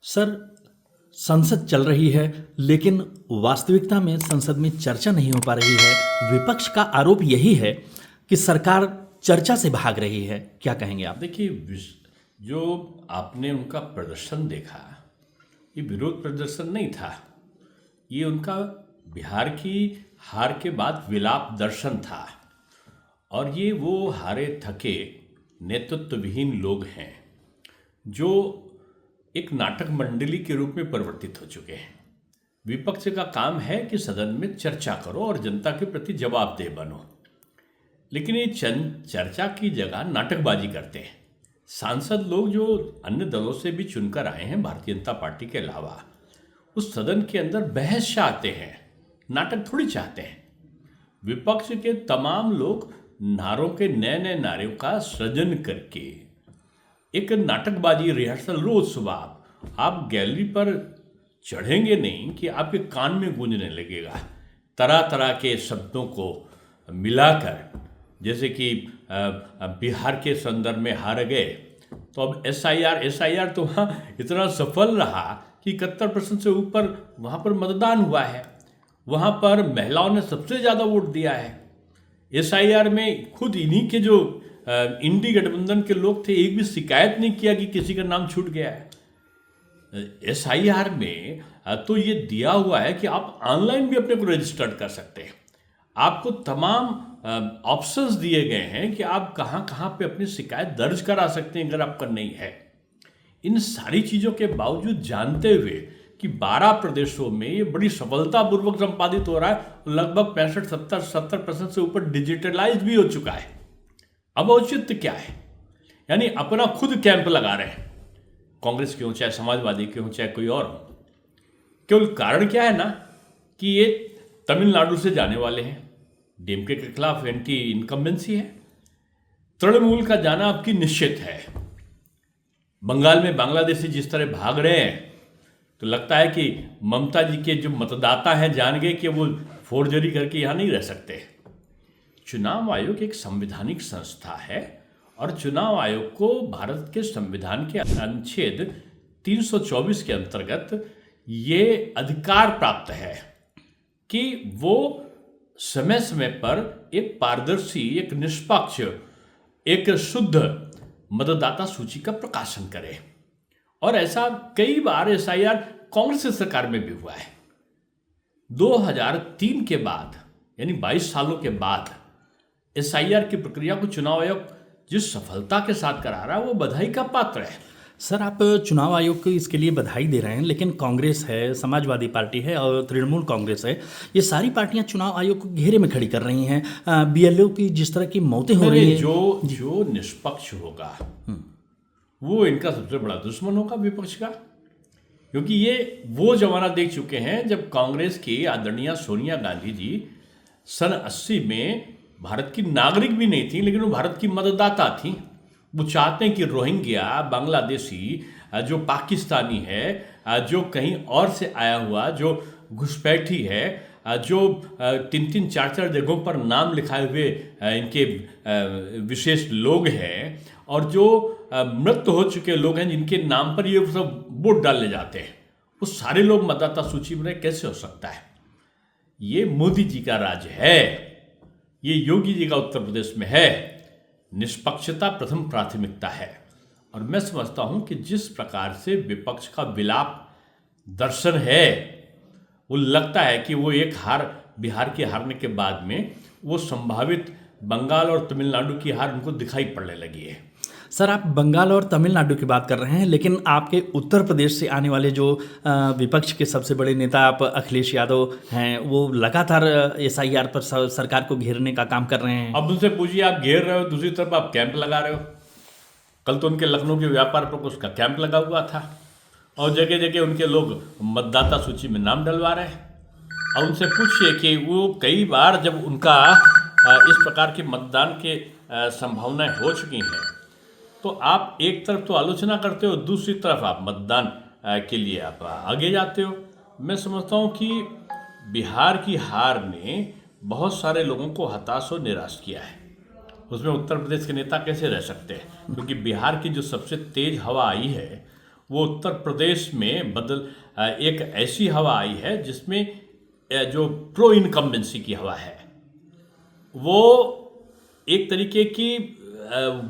Sir, संसद चल रही है लेकिन वास्तविकता में संसद में चर्चा नहीं हो पा रही है। विपक्ष का आरोप यही है कि सरकार चर्चा से भाग रही है। क्या कहेंगे आप? देखिए, जो आपने उनका प्रदर्शन देखा, ये विरोध प्रदर्शन नहीं था। ये उनका बिहार की हार के बाद विलाप दर्शन था। और ये वो हारे थके नेतृत्वविहीन लोग हैं जो एक नाटक मंडली के रूप में परिवर्तित हो चुके हैं। विपक्ष का काम है कि सदन में चर्चा करो और जनता के प्रति जवाबदेह बनो, लेकिन ये चर्चा की जगह नाटकबाजी करते हैं। सांसद लोग जो अन्य दलों से भी चुनकर आए हैं भारतीय जनता पार्टी के अलावा, उस सदन के अंदर बहस चाहते हैं, नाटक थोड़ी चाहते हैं। विपक्ष के तमाम लोग नारों के नए नए नारों का सृजन करके एक नाटकबाजी रिहर्सल रोज सुबह आप गैलरी पर चढ़ेंगे नहीं कि आपके कान में गूंजने लगेगा तरह तरह के शब्दों को मिलाकर। जैसे कि बिहार के संदर्भ में हार गए तो अब एसआईआर तो वहाँ इतना सफल रहा कि 71% से ऊपर वहाँ पर मतदान हुआ है। वहाँ पर महिलाओं ने सबसे ज़्यादा वोट दिया है। एसआईआर में खुद इन्हीं के जो इंडी गठबंधन के लोग थे, एक भी शिकायत नहीं किया कि किसी का नाम छूट गया है। एसआईआर में तो ये दिया हुआ है कि आप ऑनलाइन भी अपने को रजिस्टर्ड कर सकते हैं। आपको तमाम ऑप्शंस दिए गए हैं कि आप कहाँ कहाँ पे अपनी शिकायत दर्ज करा सकते हैं अगर आपका नहीं है। इन सारी चीज़ों के बावजूद जानते हुए कि 12 प्रदेशों में ये बड़ी सफलतापूर्वक संपादित हो रहा है, लगभग 65-70% से ऊपर डिजिटलाइज भी हो चुका है। अब औचित्य क्या है? यानी अपना खुद कैंप लगा रहे हैं, कांग्रेस के हो चाहे समाजवादी के हो चाहे कोई और हो। केवल कारण क्या है ना कि ये तमिलनाडु से जाने वाले हैं, डीएमके के खिलाफ एंटी इनकम्बेंसी है। तृणमूल का जाना आपकी निश्चित है। बंगाल में बांग्लादेशी जिस तरह भाग रहे हैं तो लगता है कि ममता जी के जो मतदाता हैं जान गए कि वो फोर्जरी करके यहाँ नहीं रह सकते। चुनाव आयोग एक संवैधानिक संस्था है और चुनाव आयोग को भारत के संविधान के अनुच्छेद 324 के अंतर्गत ये अधिकार प्राप्त है कि वो समय समय पर एक पारदर्शी, एक निष्पक्ष, एक शुद्ध मतदाता सूची का प्रकाशन करे। और ऐसा कई बार एसआईआर कांग्रेस सरकार में भी हुआ है। 2003 के बाद यानी 22 सालों के बाद एसआईआर की प्रक्रिया को चुनाव आयोग जिस सफलता के साथ करा रहा है वो बधाई का पात्र है। सर, आप चुनाव आयोग को इसके लिए बधाई दे रहे हैं, लेकिन कांग्रेस है, समाजवादी पार्टी है और तृणमूल कांग्रेस है, ये सारी पार्टियां चुनाव आयोग को घेरे में खड़ी कर रही हैं। बीएलओ की जिस तरह की मौतें हो रही हैं, जो निष्पक्ष होगा वो इनका सबसे बड़ा दुश्मन होगा विपक्ष का। क्योंकि ये वो जमाना देख चुके हैं जब कांग्रेस की आदरणीय सोनिया गांधी जी सन 80 में भारत की नागरिक भी नहीं थी, लेकिन वो भारत की मतदाता थी। वो चाहते हैं कि रोहिंग्या, बांग्लादेशी, जो पाकिस्तानी है, जो कहीं और से आया हुआ, जो घुसपैठी है, जो 3-3, 4-4 जगहों पर नाम लिखाए हुए इनके विशेष लोग हैं और जो मृत हो चुके लोग हैं जिनके नाम पर ये सब वोट डालने जाते हैं, वो सारे लोग मतदाता सूची में कैसे हो सकता है? ये मोदी जी का राज है, ये योगी जी का उत्तर प्रदेश में है। निष्पक्षता प्रथम प्राथमिकता है। और मैं समझता हूं कि जिस प्रकार से विपक्ष का विलाप दर्शन है, वो लगता है कि वो एक हार, बिहार के हारने के बाद में वो संभावित बंगाल और तमिलनाडु की हार उनको दिखाई पड़ने लगी है। सर, आप बंगाल और तमिलनाडु की बात कर रहे हैं, लेकिन आपके उत्तर प्रदेश से आने वाले जो विपक्ष के सबसे बड़े नेता आप अखिलेश यादव हैं, वो लगातार एसआईआर पर सरकार को घेरने का काम कर रहे हैं। अब उनसे पूछिए, आप घेर रहे हो, दूसरी तरफ आप कैंप लगा रहे हो। कल तो उनके लखनऊ के व्यापार पर उसका कैंप लगा हुआ था और जगह जगह उनके लोग मतदाता सूची में नाम डलवा रहे हैं। और उनसे पूछिए कि वो कई बार जब उनका इस प्रकार के मतदान के संभावनाएं हो चुकी हैं तो आप एक तरफ तो आलोचना करते हो, दूसरी तरफ आप मतदान के लिए आप आगे जाते हो। मैं समझता हूँ कि बिहार की हार ने बहुत सारे लोगों को हताश और निराश किया है। उसमें उत्तर प्रदेश के नेता कैसे रह सकते हैं? क्योंकि बिहार की जो सबसे तेज हवा आई है वो उत्तर प्रदेश में एक ऐसी हवा आई है जिसमें जो प्रो इनकम्बेंसी की हवा है, वो एक तरीके की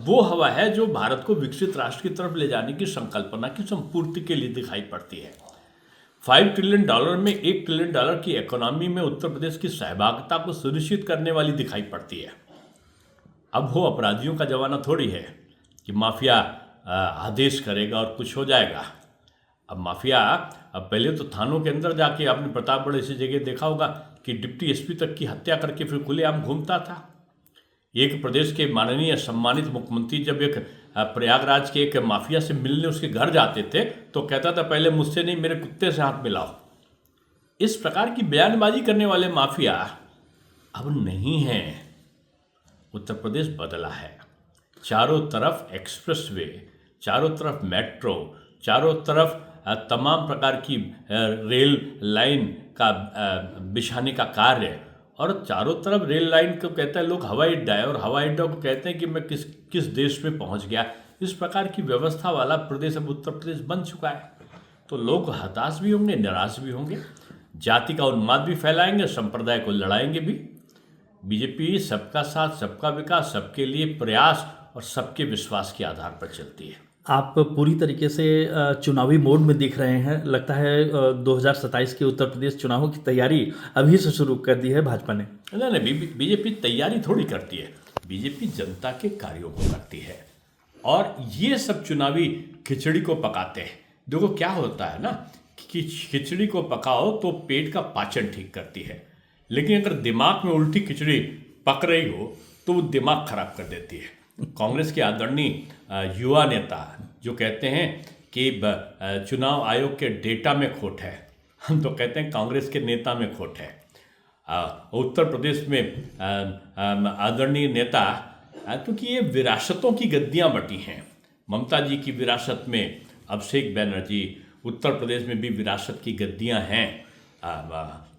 वो हवा है जो भारत को विकसित राष्ट्र की तरफ ले जाने की संकल्पना की संपूर्ति के लिए दिखाई पड़ती है। $5 ट्रिलियन में $1 ट्रिलियन की इकोनॉमी में उत्तर प्रदेश की सहभागिता को सुनिश्चित करने वाली दिखाई पड़ती है। अब वो अपराधियों का जमाना थोड़ी है कि माफिया आदेश करेगा और कुछ हो जाएगा। अब माफिया, अब पहले तो थानों के अंदर जाके, आपने प्रतापगढ़ ऐसी जगह देखा होगा कि डिप्टी एसपी तक की हत्या करके फिर खुलेआम घूमता था। एक प्रदेश के माननीय सम्मानित मुख्यमंत्री जब एक प्रयागराज के एक माफिया से मिलने उसके घर जाते थे तो कहता था पहले मुझसे नहीं, मेरे कुत्ते से हाथ मिलाओ। इस प्रकार की बयानबाजी करने वाले माफिया अब नहीं हैं। उत्तर प्रदेश बदला है। चारों तरफ एक्सप्रेसवे, चारों तरफ मेट्रो, चारों तरफ तमाम प्रकार की रेल लाइन का बिछाने का कार्य, और चारों तरफ रेल लाइन को कहते हैं लोग हवाई अड्डा है, और हवाई अड्डा को कहते हैं कि मैं किस देश में पहुंच गया। इस प्रकार की व्यवस्था वाला प्रदेश अब उत्तर प्रदेश बन चुका है। तो लोग हताश भी होंगे, निराश भी होंगे, जाति का उन्माद भी फैलाएंगे, संप्रदाय को लड़ाएंगे भी। बीजेपी सबका साथ, सबका विकास, सबके लिए प्रयास और सबके विश्वास के आधार पर चलती है। आप पूरी तरीके से चुनावी मोड में दिख रहे हैं। लगता है 2027 के उत्तर प्रदेश चुनावों की तैयारी अभी से शुरू कर दी है भाजपा ने। नहीं, बीजेपी तैयारी थोड़ी करती है, बीजेपी जनता के कार्यों को करती है, और ये सब चुनावी खिचड़ी को पकाते हैं। देखो क्या होता है ना कि खिचड़ी को पकाओ तो पेट का पाचन ठीक करती है, लेकिन अगर दिमाग में उल्टी खिचड़ी पक रही हो तो वो दिमाग खराब कर देती है। कांग्रेस के आदरणीय युवा नेता जो कहते हैं कि चुनाव आयोग के डेटा में खोट है, हम तो कहते हैं कांग्रेस के नेता में खोट है। उत्तर प्रदेश में आदरणीय नेता, क्योंकि ये विरासतों की गद्दियां बटी हैं। ममता जी की विरासत में अभिषेक बनर्जी, उत्तर प्रदेश में भी विरासत की गद्दियां हैं,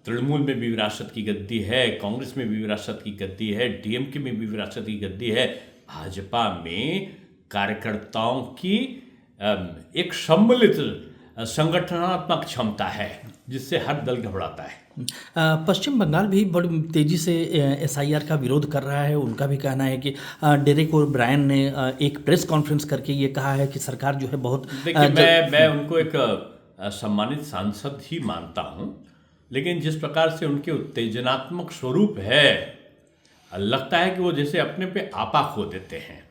तृणमूल में भी विरासत की गद्दी है, कांग्रेस में भी विरासत की गद्दी है, डीएमके में भी विरासत की गद्दी है। भाजपा में कार्यकर्ताओं की एक सम्मिलित संगठनात्मक क्षमता है जिससे हर दल घबराता है। पश्चिम बंगाल भी बड़ी तेजी से एसआईआर का विरोध कर रहा है। उनका भी कहना है कि डेरेक ओब्रायन ने एक प्रेस कॉन्फ्रेंस करके ये कहा है कि सरकार जो है बहुत, देखिए मैं उनको एक सम्मानित सांसद ही मानता हूँ, लेकिन जिस प्रकार से उनके उत्तेजनात्मक स्वरूप है, लगता है कि वो जैसे अपने पे आपा खो देते हैं,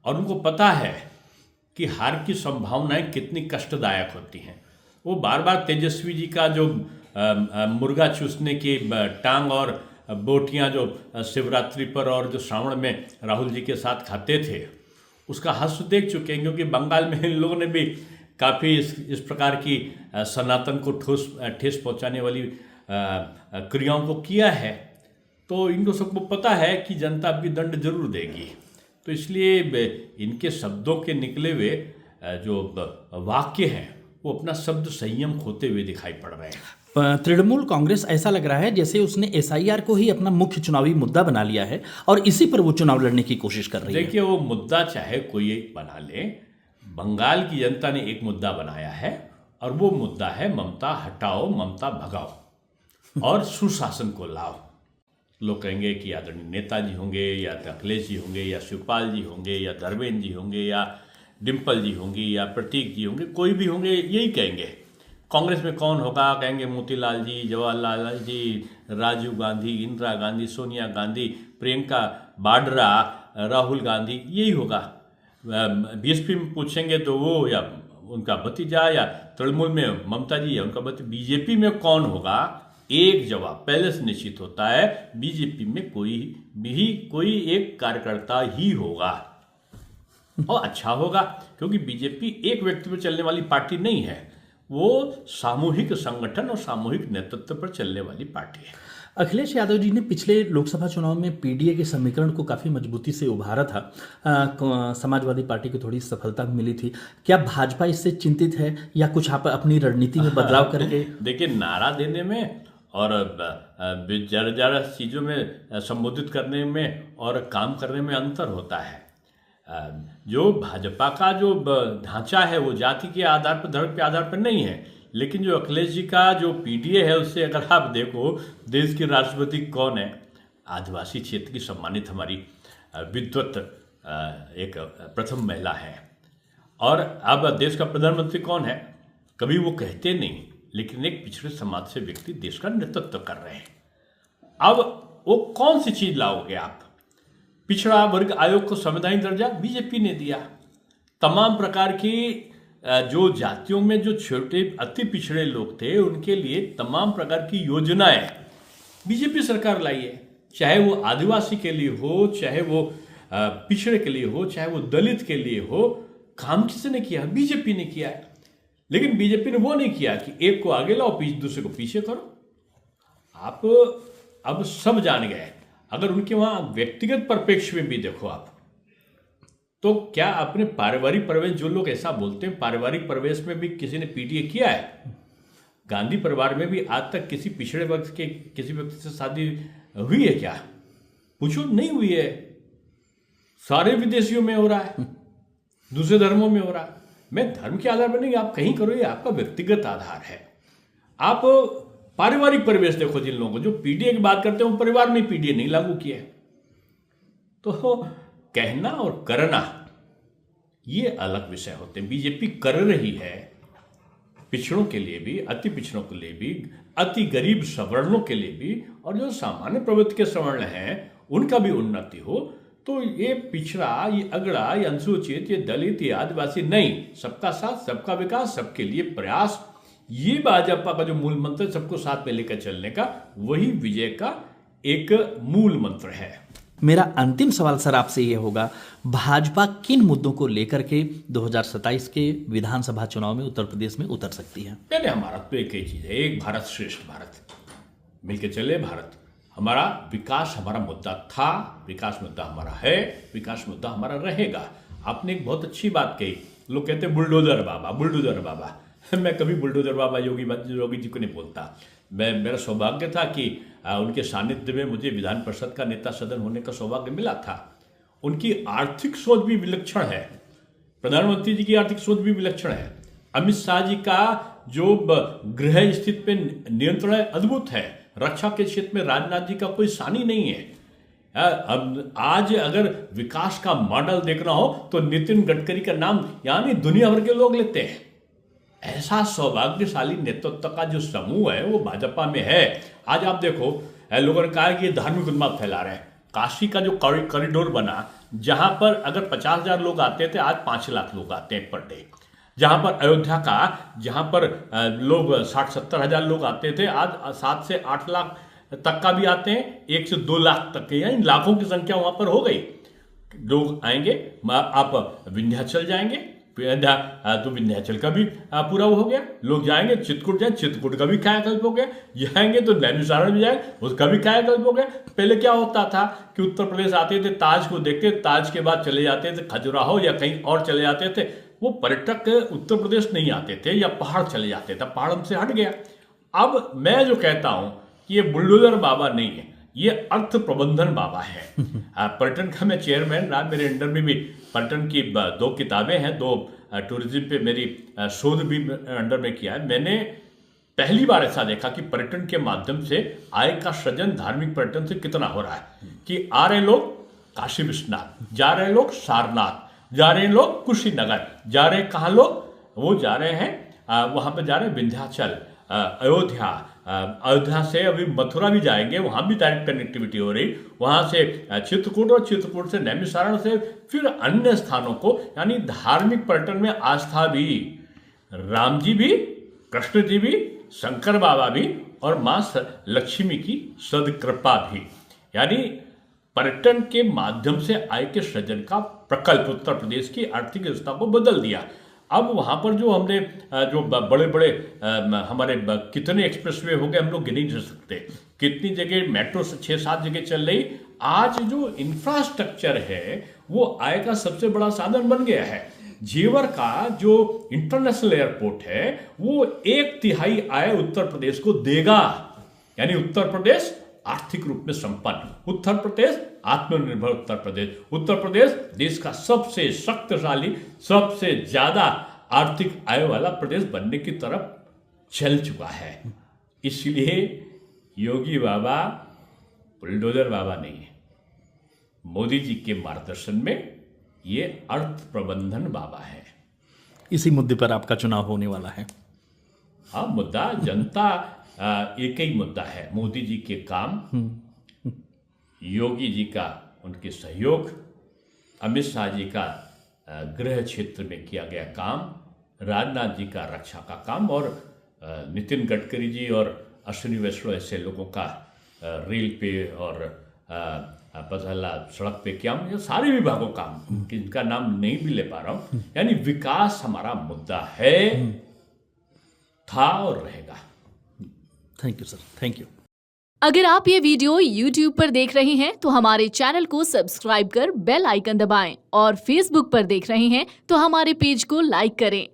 और उनको पता है कि हार की संभावनाएं कितनी कष्टदायक होती हैं। वो बार बार तेजस्वी जी का जो मुर्गा चूसने की टांग और बोटियां जो शिवरात्रि पर और जो श्रावण में राहुल जी के साथ खाते थे, उसका हास्य देख चुके हैं, क्योंकि बंगाल में इन लोगों ने भी काफ़ी इस प्रकार की सनातन को ठेस पहुंचाने वाली क्रियाओं को किया है। तो इनको सबको पता है कि जनता भी दंड जरूर देगी। तो इसलिए इनके शब्दों के निकले हुए जो वाक्य हैं वो अपना शब्द संयम खोते हुए दिखाई पड़ रहे हैं। तृणमूल कांग्रेस ऐसा लग रहा है जैसे उसने एसआईआर को ही अपना मुख्य चुनावी मुद्दा बना लिया है और इसी पर वो चुनाव लड़ने की कोशिश कर रही है। देखिए, वो मुद्दा चाहे कोई एक बना ले, बंगाल की जनता ने एक मुद्दा बनाया है, और वो मुद्दा है ममता हटाओ, ममता भगाओ और सुशासन को लाओ। लोग कहेंगे कि आदरणीय नेताजी होंगे, या अखिलेश जी होंगे, या शिवपाल जी होंगे, या धर्मेंद्र जी होंगे, या डिम्पल जी होंगी, या प्रतीक जी होंगे, कोई भी होंगे, यही कहेंगे। कांग्रेस में कौन होगा? कहेंगे मोतीलाल जी, जवाहरलाल जी, राजीव गांधी, इंदिरा गांधी, सोनिया गांधी, प्रियंका वाड्रा, राहुल गांधी, यही होगा। बीएसपी में पूछेंगे तो वो या उनका भतीजा, या तृणमूल में ममता जी या उनका भतीजा। बीजेपी में कौन होगा? एक जवाब पहले से निश्चित होता है, बीजेपी में कोई एक कार्यकर्ता ही होगा, और अच्छा होगा, क्योंकि बीजेपी एक व्यक्ति पर चलने वाली पार्टी नहीं है, वो सामूहिक संगठन और सामूहिक नेतृत्व पर चलने वाली पार्टी है। अखिलेश यादव जी ने पिछले लोकसभा चुनाव में पीडीए के समीकरण को काफ़ी मजबूती से उभारा था। समाजवादी पार्टी को थोड़ी सफलता मिली थी। क्या भाजपा इससे चिंतित है, या कुछ आप अपनी रणनीति में बदलाव करके? देखिए, नारा देने में और जरा चीज़ों में संबोधित करने में और काम करने में अंतर होता है। जो भाजपा का जो ढांचा है वो जाति के आधार पर, धर्म के आधार पर नहीं है। लेकिन जो अखिलेश जी का जो पीडीए है, उससे अगर आप देखो, देश की राष्ट्रपति कौन है? आदिवासी क्षेत्र की सम्मानित हमारी विद्वत एक प्रथम महिला है। और अब देश का प्रधानमंत्री कौन है? कभी वो कहते नहीं, लेकिन एक पिछड़े समाज से व्यक्ति देश का नेतृत्व कर रहे हैं। अब वो कौन सी चीज लाओगे आप? पिछड़ा वर्ग आयोग को संवैधानिक दर्जा बीजेपी ने दिया। तमाम प्रकार की जो जातियों में जो छोटे अति पिछड़े लोग थे, उनके लिए तमाम प्रकार की योजनाएं बीजेपी सरकार लाई है। चाहे वो आदिवासी के लिए हो, चाहे वो पिछड़े के लिए हो, चाहे वो दलित के लिए हो, काम किसने किया? बीजेपी ने किया है। लेकिन बीजेपी ने वो नहीं किया कि एक को आगे लाओ, दूसरे को पीछे करो। आप अब सब जान गए। अगर उनके वहां व्यक्तिगत परिप्रेक्ष्य में भी देखो आप, तो क्या अपने पारिवारिक प्रवेश, जो लोग ऐसा बोलते हैं, पारिवारिक प्रवेश में भी किसी ने पीटीए किया है? गांधी परिवार में भी आज तक किसी पिछड़े वर्ग के किसी व्यक्ति से शादी हुई है क्या? पूछो, नहीं हुई है। सारे विदेशियों में हो रहा है, दूसरे धर्मों में हो रहा है। मैं धर्म के आधार पर नहीं, आप कहीं करो, ये आपका व्यक्तिगत आधार है। आप पारिवारिक परिवेश देखो, जिन लोगों को जो पीडीए की बात करते हैं वो परिवार में पीडीए नहीं लागू किया है। तो कहना और करना ये अलग विषय होते हैं। बीजेपी कर रही है पिछड़ों के लिए भी, अति पिछड़ों के लिए भी, अति गरीब सवर्णों के लिए भी, और जो सामान्य प्रवृत्ति के सवर्ण हैं उनका भी उन्नति हो। तो ये पिछड़ा, ये अगड़ा, ये अनुसूचित, ये दलित, ये आदिवासी नहीं, सबका साथ, सबका विकास, सबके लिए प्रयास, ये भाजपा का जो मूल मंत्र, सबको साथ में लेकर चलने का, वही विजय का एक मूल मंत्र है। मेरा अंतिम सवाल सर आपसे ये होगा, भाजपा किन मुद्दों को लेकर के 2027 के विधानसभा चुनाव में उत्तर प्रदेश में उतर सकती है? पहले हमारा तो एक ही चीज है, एक भारत श्रेष्ठ भारत, मिलके चले भारत। हमारा विकास हमारा मुद्दा था, विकास मुद्दा हमारा है, विकास मुद्दा हमारा रहेगा। आपने एक बहुत अच्छी बात कही, लोग कहते हैं बुलडोजर बाबा, बुलडोजर बाबा। मैं कभी बुलडोजर बाबा योगी जी को नहीं बोलता। मेरा सौभाग्य था कि उनके सानिध्य में मुझे विधान परिषद का नेता सदन होने का सौभाग्य मिला था। उनकी आर्थिक सोच भी विलक्षण है, प्रधानमंत्री जी की आर्थिक सोच भी विलक्षण है, अमित शाह जी का जो गृह स्थिति पे नियंत्रण है अद्भुत है, रक्षा के क्षेत्र में राजनाथ जी का कोई सानी नहीं है। अब आज अगर विकास का मॉडल देखना हो तो नितिन गडकरी का नाम यानी दुनिया भर के लोग लेते हैं। ऐसा सौभाग्यशाली नेतृत्व का जो समूह है वो भाजपा में है। आज आप देखो, लोगों ने कहा कि ये धार्मिक उन्माद फैला रहे हैं। काशी का जो कॉरिडोर बना, जहां पर अगर 50,000 लोग आते थे, आज 5 लाख लोग आते हैं पर डे। जहां पर अयोध्या का, जहां पर लोग 60-70 हजार लोग आते थे, आज 7 से 8 लाख तक का भी आते हैं, 1 से 2 लाख तक के, यानी लाखों की संख्या वहां पर हो गई। लोग आएंगे, आप विंध्याचल जाएंगे, तो विंध्याचल का भी पूरा हो गया। लोग जाएंगे चित्रकूट, जाए चित्रकूट का भी कायाकल्प हो गया। जाएंगे तो नैमिषारण्य भी जाए, उसका भी कायाकल्प हो गया। पहले क्या होता था कि उत्तर प्रदेश आते थे, ताज को देखते, ताज के बाद चले जाते थे खजुराहो या कहीं और चले जाते थे। वो पर्यटक उत्तर प्रदेश नहीं आते थे या पहाड़ चले जाते थे, पहाड़ हमसे हट गया। अब मैं जो कहता हूं कि ये बुलडोजर बाबा नहीं है, ये अर्थ प्रबंधन बाबा है। पर्यटन का मैं चेयरमैन रहा, मेरे अंडर में भी पर्यटन की 2 किताबें हैं, 2 टूरिज्म पे मेरी शोध भी अंडर में किया है। मैंने पहली बार ऐसा देखा कि पर्यटन के माध्यम से आय का सृजन धार्मिक पर्यटन से कितना हो रहा है। कि आ रहे लोग काशी विश्वनाथ, जा रहे लोग सारनाथ, जा रहे लोग कुशीनगर, जा रहे कहाँ लोग, वो जा रहे हैं वहां पे जा रहे हैं विंध्याचल, अयोध्या, अयोध्या से अभी मथुरा भी जाएंगे, वहां भी डायरेक्ट कनेक्टिविटी हो रही, वहां से चित्रकूट और चित्रकूट से नैमिषारण्य से फिर अन्य स्थानों को, यानी धार्मिक पर्यटन में आस्था भी, राम जी भी, कृष्ण जी भी, शंकर बाबा भी और मां लक्ष्मी की सदकृपा भी, यानी पर्यटन के माध्यम से आय के सृजन का प्रकल्प उत्तर प्रदेश की आर्थिक व्यवस्था को बदल दिया। अब वहां पर जो हमने जो बड़े बड़े हमारे कितने एक्सप्रेसवे हो गए, हम लोग गिन नहीं जा सकते, कितनी जगह मेट्रो से 6-7 जगह चल रही। आज जो इंफ्रास्ट्रक्चर है वो आय का सबसे बड़ा साधन बन गया है। जेवर का जो इंटरनेशनल एयरपोर्ट है वो 1/3 आय उत्तर प्रदेश को देगा, यानी उत्तर प्रदेश आर्थिक रूप में संपन्न। उत्तर प्रदेश आत्मनिर्भर उत्तर प्रदेश, उत्तर प्रदेश देश का सबसे शक्तिशाली, सबसे ज्यादा आर्थिक आय वाला प्रदेश बनने की तरफ चल चुका है। इसलिए योगी बाबा बुलडोजर बाबा नहीं है, मोदी जी के मार्गदर्शन में ये अर्थ प्रबंधन बाबा है। इसी मुद्दे पर आपका चुनाव होने वाला है। हाँ, मुद्दा जनता एक ही मुद्दा है, मोदी जी के काम, योगी जी का उनके सहयोग, अमित शाह जी का गृह क्षेत्र में किया गया काम, राजनाथ जी का रक्षा का काम और नितिन गडकरी जी और अश्विनी वैष्णव ऐसे लोगों का रेल पे और पथला सड़क पे क्या, ये सारे विभागों का, जिनका नाम नहीं भी ले पा रहा हूँ। यानी विकास हमारा मुद्दा है, था और रहेगा। Thank you sir, thank you. अगर आप ये वीडियो YouTube पर देख रहे हैं तो हमारे चैनल को सब्सक्राइब कर बेल आइकन दबाएं और Facebook पर देख रहे हैं तो हमारे पेज को लाइक करें।